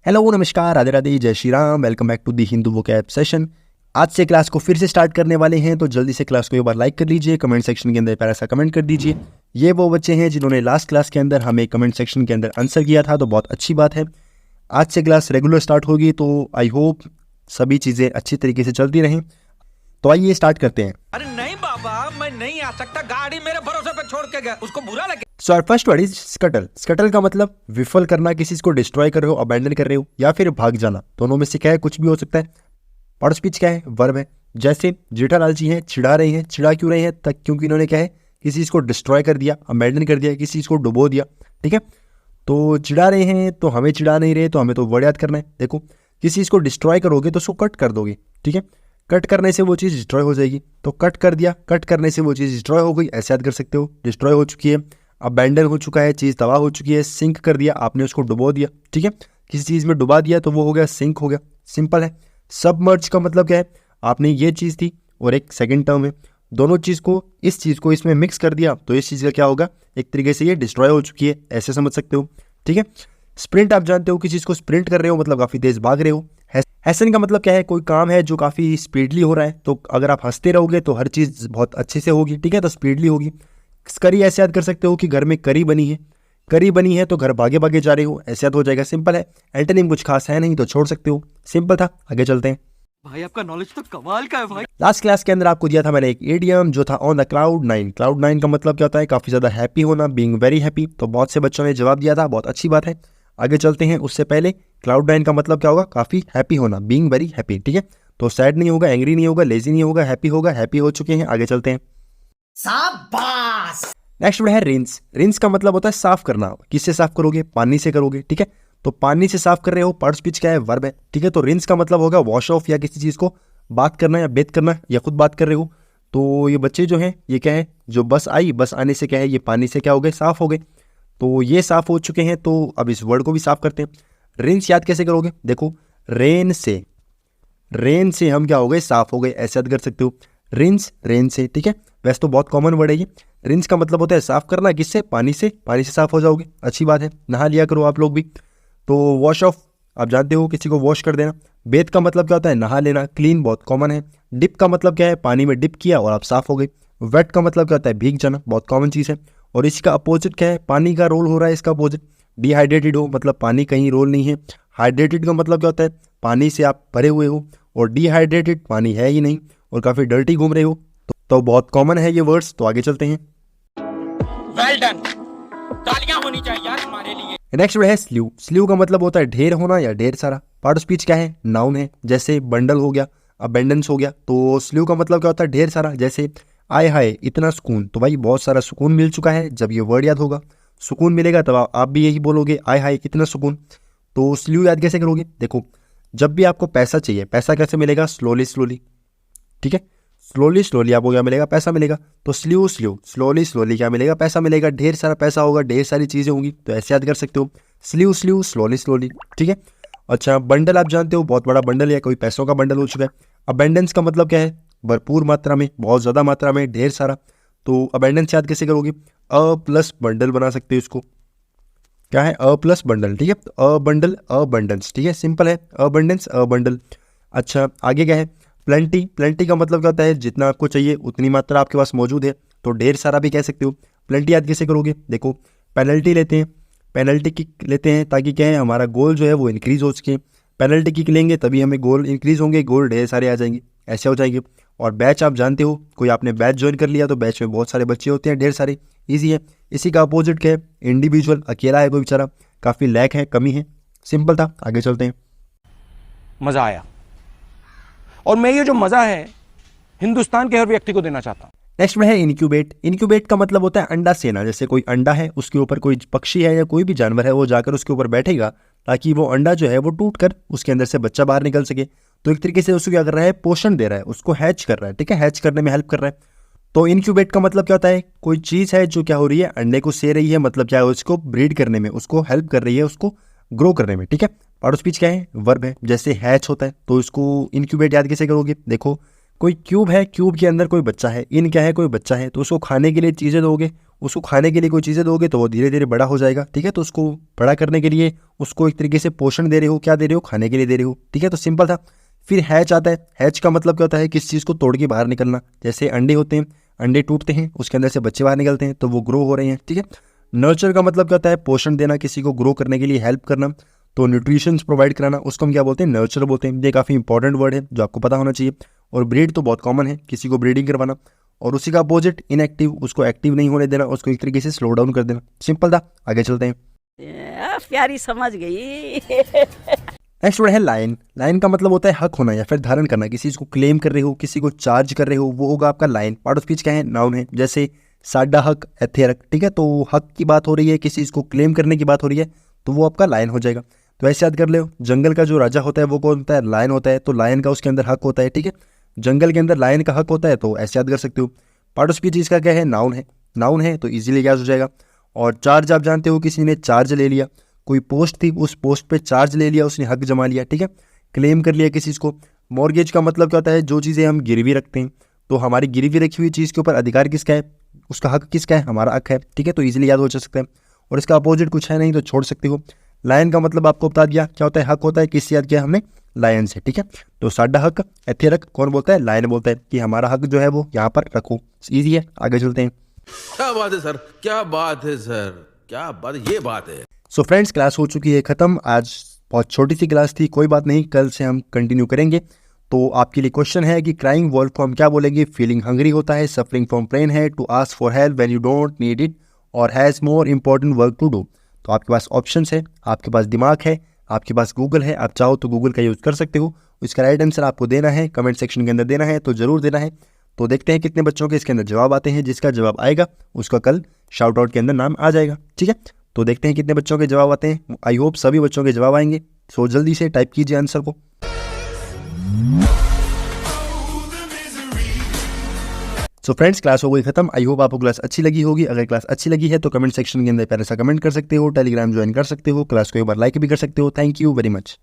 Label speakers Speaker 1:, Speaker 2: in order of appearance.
Speaker 1: Hello नमस्कार, राधे राधे, जय Shri Ram. Welcome back to the Hindu vocab session. आज से क्लास को फिर से स्टार्ट करने वाले हैं, तो जल्दी से क्लास को एक बार लाइक कर लीजिए, कमेंट सेक्शन के अंदर प्यारा सा कमेंट कर दीजिए। ये वो बच्चे हैं जिन्होंने लास्ट क्लास के अंदर हमें कमेंट सेक्शन के अंदर आंसर किया था, तो बहुत अच्छी बात है। आज से क्लास रेगुलर स्टार्ट होगी, तो आई होप सभी चीज़ें अच्छी तरीके से चलती रहें। तो आइए स्टार्ट करते हैं।
Speaker 2: अरे नहीं बाबा, मैं नहीं आ सकता, गाड़ी मेरे भरोसे पे छोड़ के गया, उसको बुरा लगे।
Speaker 1: So our first word is scuttle. Scuttle का मतलब विफल करना, किसी को डिस्ट्रॉय कर रहे हो, अबैंडन कर रहे हो, या फिर भाग जाना। दोनों में से क्या है, कुछ भी हो सकता है। पार्ट ऑफ स्पीच क्या है, वर्ब है। जैसे जेठालाल जी हैं, चिढ़ा रहे हैं। चिढ़ा क्यों रहे हैं? तक क्योंकि इन्होंने क्या है, किसी चीज़ को डिस्ट्रॉय कर दिया, अबैंडन कर दिया, किसी चीज़ को डुबो दिया। ठीक है, तो चिढ़ा रहे हैं, तो हमें चिढ़ा नहीं रहे, तो हमें तो वर्ड याद करना है। देखो, किसी चीज़ को डिस्ट्रॉय करोगे तो उसको कट कर दोगे। ठीक है, कट करने से वो चीज़ डिस्ट्रॉय हो जाएगी, तो कट कर दिया, कट करने से वो चीज़ डिस्ट्रॉय हो गई, ऐसे याद कर सकते हो। डिस्ट्रॉय हो चुकी है, अबैंडन हो चुका है, चीज़ तबाह हो चुकी है। सिंक कर दिया, आपने उसको डुबो दिया। ठीक है, किसी चीज़ में डुबा दिया तो वो हो गया सिंक हो गया। सिंपल है। सबमर्ज का मतलब क्या है, आपने ये चीज़ थी और एक सेकंड टर्म है, दोनों चीज़ को, इस चीज़ को इसमें मिक्स कर दिया, तो इस चीज़ का क्या होगा, एक तरीके से ये डिस्ट्रॉय हो चुकी है, ऐसे समझ सकते हो। ठीक है, स्प्रिंट आप जानते हो, किसी चीज़ को स्प्रिंट कर रहे हो मतलब काफ़ी तेज भाग रहे हो। हैसन का मतलब क्या है, कोई काम है जो काफ़ी स्पीडली हो रहा है, तो अगर आप हंसते रहोगे तो हर चीज़ बहुत अच्छे से होगी। ठीक है, तो स्पीडली होगी। करी ऐसे याद कर सकते हो कि घर में करी बनी है, करी बनी है तो घर भागे भागे जा रहे हो, ऐसे याद हो जाएगा। सिंपल है। एंटोनिम कुछ खास है नहीं, तो छोड़ सकते हो। सिंपल था, आगे चलते हैं।
Speaker 2: भाई आपका नॉलेज तो कमाल का है भाई।
Speaker 1: लास्ट क्लास के अंदर आपको दिया था मैंने एक इडियम जो था on the cloud nine. Cloud nine का मतलब क्या होता है, काफ़ी ज़्यादा हैप्पी होना, बीइंग वेरी हैप्पी। तो बहुत से बच्चों ने जवाब दिया था, बहुत अच्छी बात है। आगे चलते हैं। उससे पहले क्लाउड नाइन का मतलब क्या होगा, काफ़ी हैप्पी होना, बीइंग वेरी हैप्पी। ठीक है, तो सैड नहीं होगा, एंग्री नहीं होगा, लेजी नहीं होगा, हैप्पी होगा। हैप्पी हो चुके हैं, आगे चलते हैं।
Speaker 3: शाबाश।
Speaker 1: नेक्स्ट वर्ड है रिंस। रिंस का मतलब होता है साफ करना। किससे साफ करोगे, पानी से करोगे। ठीक है, तो पानी से साफ कर रहे हो, पार्ट स्पीच क्या है, वर्ब है। ठीक है, तो रिंस का मतलब होगा वॉश ऑफ, या किसी चीज़ को बात करना या बेत करना, या खुद बात कर रहे हो। तो ये बच्चे जो हैं, ये क्या है, जो बस आई, बस आने से क्या है, ये पानी से क्या हो गए, साफ हो गए। तो ये साफ हो चुके हैं, तो अब इस वर्ड को भी साफ करते हैं। रिंस याद कैसे करोगे, देखो, रेन से, रेन से हम क्या हो गए, साफ हो गए, ऐसे याद कर सकते हो। रिंस, रेन से। ठीक है, वैसे तो बहुत कॉमन वर्ड है ये। रिंस का मतलब होता है साफ करना, किससे, पानी से। पानी से साफ हो जाओगे, अच्छी बात है। नहा लिया करो आप लोग भी। तो वॉश ऑफ आप जानते हो, किसी को वॉश कर देना। बेथ का मतलब क्या होता है, नहा लेना, क्लीन, बहुत कॉमन है। डिप का मतलब क्या है, पानी में डिप किया और आप साफ हो गए। वेट का मतलब क्या होता है, भीग जाना, बहुत कॉमन चीज़ है। और इसका अपोजिट क्या है, पानी का रोल हो रहा है इसका अपोजिट। डिहाइड्रेटेड हो मतलब पानी कहीं रोल नहीं है। हाइड्रेटेड का मतलब क्या होता है, पानी से आप भरे हुए हो। और डिहाइड्रेटेड पानी है ही नहीं और काफ़ी डर्टी घूम रहे हो। तो बहुत कॉमन है ये वर्ड्स। तो आगे चलते हैं।
Speaker 2: वेल डन, तालियां होनी चाहिए यार हमारे लिए।
Speaker 1: नेक्स्ट वर्ड है स्ल्यू। स्ल्यू का मतलब होता है ढेर होना या ढेर सारा। पार्ट ऑफ स्पीच क्या है, नाउन है। जैसे बंडल हो गया, अबेंडेंस हो गया। तो स्ल्यू का मतलब क्या होता है, ढेर सारा। जैसे आय हाय इतना सुकून, तो भाई बहुत सारा सुकून मिल चुका है। जब ये वर्ड याद होगा, सुकून मिलेगा, तब आप भी यही बोलोगे, आय हाय कितना सुकून। तो स्ल्यू याद कैसे करोगे, देखो, जब भी आपको पैसा चाहिए, पैसा कैसे मिलेगा, स्लोली स्लोली। ठीक है, स्लोली स्लोली आपको क्या मिलेगा, पैसा मिलेगा। तो स्ल्यू स्ल्यू, स्लोली स्लोली क्या मिलेगा, पैसा मिलेगा। ढेर सारा पैसा होगा, ढेर सारी चीज़ें होंगी, तो ऐसे याद कर सकते हो, स्ल्यू स्ल्यू, स्लोली स्लोली। ठीक है, अच्छा, बंडल आप जानते हो, बहुत बड़ा बंडल या कोई पैसों का बंडल हो चुका है। अबेंडेंस का मतलब क्या है, भरपूर मात्रा में, बहुत ज़्यादा मात्रा में, ढेर सारा। तो अबेंडेंस याद कैसे करोगे, अ प्लस बंडल बना सकते हो इसको। क्या है, अ प्लस बंडल। ठीक है, तो अ बंडल, अबंडेंस। ठीक है, सिंपल है, अबंडेंस, अ बंडल। अच्छा, आगे क्या है, प्लेंटी। प्लेंटी का मतलब क्या होता है, जितना आपको चाहिए उतनी मात्रा आपके पास मौजूद है। तो ढेर सारा भी कह सकते हो। प्लेंटी याद कैसे करोगे, देखो, पेनल्टी लेते हैं, पेनल्टी किक लेते हैं, ताकि क्या है, हमारा गोल जो है वो इंक्रीज़ हो सके। पेनल्टी किक लेंगे तभी हमें गोल इंक्रीज़ होंगे, गोल ढेर सारे आ जाएंगे, ऐसे हो जाएंगे। और बैच आप जानते हो, कोई आपने बैच ज्वाइन कर लिया तो बैच में बहुत सारे बच्चे होते हैं, ढेर सारे, ईजी है। इसी का अपोजिट क्या है, इंडिविजुअल, अकेला है कोई बेचारा, काफ़ी लैक है, कमी है। सिंपल था, आगे चलते हैं।
Speaker 2: मजा आया, और मैं ये जो मजा है हिंदुस्तान के हर व्यक्ति को देना चाहता हूं।
Speaker 1: नेक्स्ट में है इनक्यूबेट। इनक्यूबेट का मतलब होता है अंडा सेना। जैसे कोई अंडा है, उसके ऊपर कोई पक्षी है या कोई भी जानवर है, वो जाकर उसके ऊपर बैठेगा, ताकि वो अंडा जो है वो टूट कर उसके अंदर से बच्चा बाहर निकल सके। तो एक तरीके से उसको क्या कर रहा है, पोषण दे रहा है, उसको हैच कर रहा है। ठीक है, हैच करने में हेल्प कर रहा है। तो इनक्यूबेट का मतलब क्या होता है, कोई चीज़ है जो क्या हो रही है, अंडे को से रही है, मतलब क्या है, उसको ब्रीड करने में, उसको हेल्प कर रही है, उसको ग्रो करने में। ठीक है, पार्ट ऑफ स्पीच क्या है, वर्ब है। जैसे हैच होता है, तो इसको इनक्यूबेट याद कैसे करोगे, देखो, कोई क्यूब है, क्यूब के अंदर कोई बच्चा है, इन क्या है, कोई बच्चा है, तो उसको खाने के लिए चीज़ें दोगे, उसको खाने के लिए कोई चीज़ें दोगे तो वो धीरे धीरे बड़ा हो जाएगा, ठीक है। तो उसको बड़ा करने के लिए उसको एक तरीके से पोषण दे रहे हो, क्या दे रहे हो, खाने के लिए दे रहे हो, ठीक है। तो सिंपल था। फिर हैच आता है। हैच का मतलब क्या होता है, किस चीज़ को तोड़ के बाहर निकलना। जैसे अंडे होते हैं, अंडे टूटते हैं, उसके अंदर से बच्चे बाहर निकलते हैं, तो वो ग्रो हो रहे हैं, ठीक है। नर्चर का मतलब क्या होता है, पोषण देना, किसी को ग्रो करने के लिए हेल्प करना, तो न्यूट्रिशंस प्रोवाइड कराना, उसको हम क्या बोलते हैं, नर्चर बोलते हैं। ये काफ़ी इंपॉर्टेंट वर्ड है जो आपको पता होना चाहिए। और ब्रीड तो बहुत कॉमन है, किसी को ब्रीडिंग करवाना। और उसी का अपोजिट इनएक्टिव, उसको एक्टिव नहीं होने देना, उसको एक तरीके से स्लो डाउन कर देना। सिंपल था। आगे चलते हैं।
Speaker 4: प्यारी समझ गई।
Speaker 1: नेक्स्ट वर्ड है लायन। लायन का मतलब होता है हक होना या फिर धारण करना। किसी चीज को क्लेम कर रहे हो, किसी को चार्ज कर रहे हो, वो होगा आपका लायन। पार्ट ऑफ स्पीच क्या है, नाउन है। जैसे साडा हक एथे रख, ठीक है। तो हक की बात हो रही है, किसी चीज को क्लेम करने की बात हो रही है, तो वो आपका लायन हो जाएगा। तो ऐसे याद कर ले, जंगल का जो राजा होता है वो कौन होता है, लायन होता है। तो लायन का उसके अंदर हक होता है, ठीक है। जंगल के अंदर लायन का हक होता है, तो ऐसे याद कर सकते हो। पार्ट ऑफ स्पीच इसका क्या है, नाउन है। नाउन है तो इजीली याद हो जाएगा। और चार्ज आप जानते हो, किसी ने चार्ज ले लिया, कोई पोस्ट थी, उस पोस्ट पे चार्ज ले लिया, उसने हक जमा लिया, ठीक है, क्लेम कर लिया किसी चीज़ को। मॉर्गेज का मतलब क्या होता है, जो चीज़ें हम गिरवी रखते हैं, तो हमारी गिरवी रखी हुई चीज़ के ऊपर अधिकार किसका है, उसका हक किसका है, हमारा हक है, ठीक है। तो इजीली याद हो सकता है। और इसका अपोजिट कुछ है नहीं तो छोड़ सकते हो। लायन का मतलब आपको बता दिया, क्या होता है, हक होता है। किससे याद किया हमने, लायन से, ठीक है। तो साडा हक एथे रख कौन बोलता है, लायन बोलता है कि हमारा हक जो है वो यहाँ पर रखो। ईजी है। आगे चलते हैं।
Speaker 5: क्या बात है सर, क्या बात है सर, क्या बात, ये बात है।
Speaker 1: सो फ्रेंड्स, क्लास हो चुकी है ख़त्म। आज बहुत छोटी सी क्लास थी, कोई बात नहीं, कल से हम कंटिन्यू करेंगे। तो आपके लिए क्वेश्चन है कि क्राइंग वॉल्फ को हम क्या बोलेंगे। फीलिंग हंग्री होता है, सफरिंग फ्रॉम पेन है, to ask for help when you don't need it, और has more important work to do. तो आपके पास ऑप्शंस है, आपके पास दिमाग है, आपके पास गूगल है, आप चाहो तो गूगल का यूज़ कर सकते हो। इसका राइट आंसर आपको देना है, कमेंट सेक्शन के अंदर देना है, तो ज़रूर देना है। तो देखते हैं कितने बच्चों के इसके अंदर जवाब आते हैं। जिसका जवाब आएगा उसका कल शाउट आउट के अंदर नाम आ जाएगा, ठीक है। तो देखते हैं कितने बच्चों के जवाब आते हैं। आई होप सभी बच्चों के जवाब आएंगे। सो जल्दी से टाइप कीजिए आंसर को। सो फ्रेंड्स, क्लास हो गई खत्म। आई होप आपको क्लास अच्छी लगी होगी। अगर क्लास अच्छी लगी है तो कमेंट सेक्शन के अंदर प्यारा सा कमेंट कर सकते हो, टेलीग्राम ज्वाइन कर सकते हो, क्लास को एक बार लाइक भी कर सकते हो। Thank you very much.